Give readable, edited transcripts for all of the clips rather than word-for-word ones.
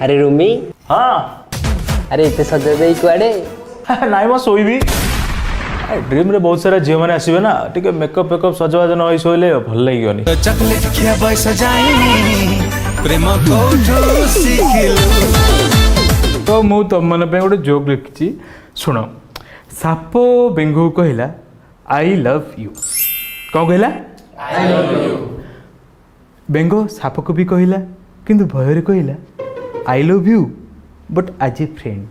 अरे रूमी हाँ अरे इतने सजा दे कुआडे नाई मैं शोबी ड्रीम रे बहुत सारा झील मैंने आसवे ना टे मेकअप फेकअप सजबाज न शोले भल लगे तो मु तुम मन गोटे जोक लिखी शुण साप बेंगू कहला आई लव यू कौन कहला आई लव यू बेंगो साप को भी कहला किंतु भय कहला आई लव यू बट आज ए फ्रेंड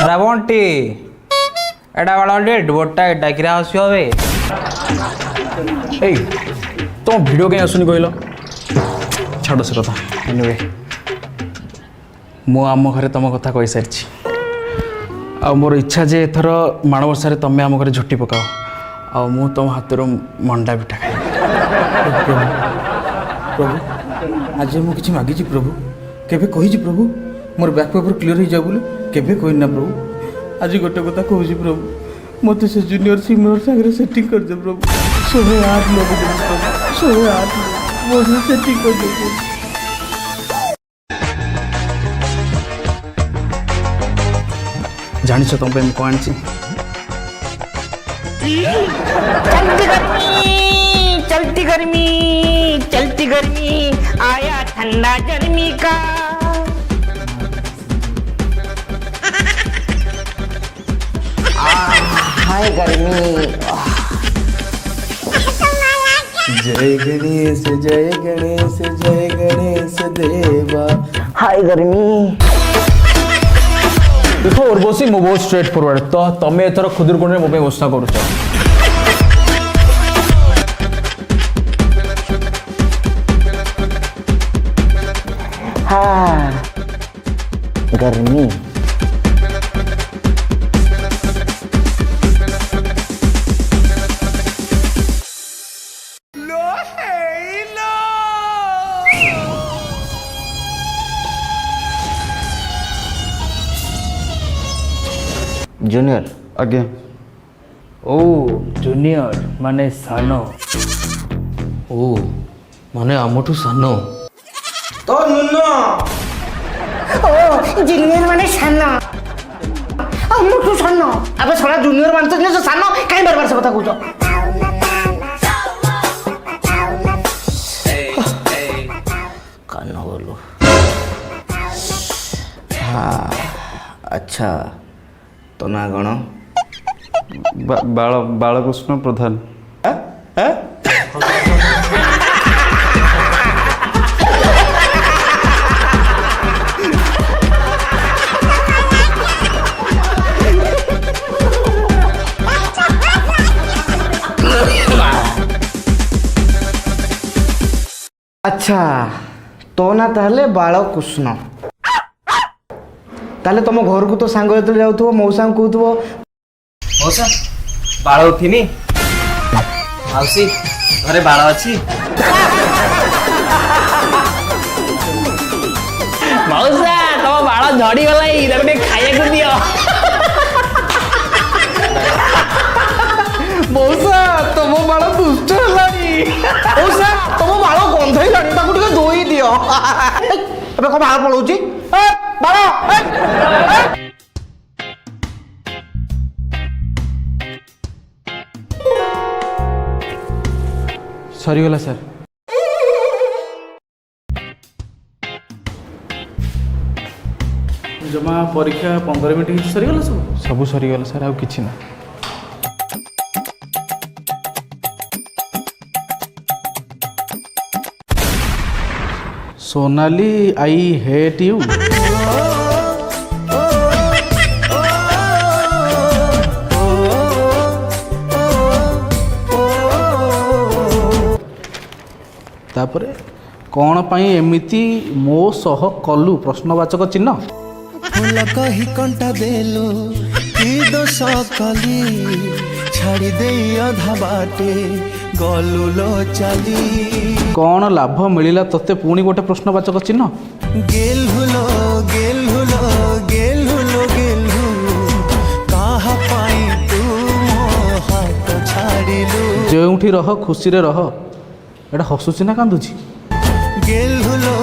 रावणटी एडा वाला डेड बोटा एडा किरा हसी हवे ए तुम वीडियो कहीं आसुनी कहल छाड़ से कथा एनीवे मु आम घरे तुम कथा कही सारी आ मोर इच्छा जे एथर माणवर्षा तुम आम घरे झुट्टी पकाओ आ मु तुम हाथ मंडा पिठा खाई प्रभु आज मु किछि मागिछि प्रभु केबे कहिछि प्रभु मोर बैक पेपर क्लियर हो जाऊ बोले केबे कहिना प्रभु आज गोटे कथा कहूछि प्रभु मते से जूनियर सीनियर संगे सेटिंग कर दे प्रभु 108 लोग दे प्रभु 108 मोर सेटिंग कर दे जानिछ तुम पे कौन आनी चलती गर्मी आया ठंडा गर्मी का हाय गर्मी जय गणेश जय गणेश जय गणेश देवा हाय गर्मी देखो उर्वशी मु बहुत स्ट्रेट फॉरवर्ड तो तमें एथर खुदुरकुणी रे मो पे घोषणा करूछ हाँ गर्मी जूनियर आज्ञा ओ जूनियर माने सानो ओ माने आमठू सानो तो नुनो ओ जूनियर माने सानो मुठू सानो अब साला जूनियर मानते नहीं सानो काहे बार-बार से कथा कहूछ कान बोलो हाँ अच्छा तो ना गण बालकृष्ण प्रधान अच्छा तो ना ताहले बालकृष्ण ताहले तुम घर को तो सांग जो जाऊ मौसा कहूथबो मौसा बाळ उठिनी माउसी घरे बाळ अछि मौसा तम बाळ झड़ी गलाई तने खाया को दियो मौसा तुम बाल दुष्ट है मौसा तुम बाल गंधई लानी ताकू टिके धोई दियो एबे को बाहर पळौची ए बाल सरीगला सर जमा परीक्षा 15 मिनट सरीगला सब सरीगला सर आ किछि ना सोनाली आई हेट यू ତାପରେ କ'ଣ ପାଇଁ ଏମିତି ମୋ ସହ କଲୁ ପ୍ରଶ୍ନବାଚକ ଚିହ୍ନ। फूल कही कंटा देलु कि दोष कली छाड़ी दे अधा बाटे गलु लो चली କ'ଣ ଲାଭ ମିଳିଲା ତତେ ପୁଣି ଗୋଟେ ପ୍ରଶ୍ନବାଚକ ଚିହ୍ନ। गेलु लो गेलु लो गेलु लो गेलु काहा पाई तू मो हाथ छाड़िलु ଯେଉଁଠି ରହ ଖୁସିରେ ରହ। ଏଇଟା ହସୁଛି ନା କାନ୍ଦୁଛି। गेलु लो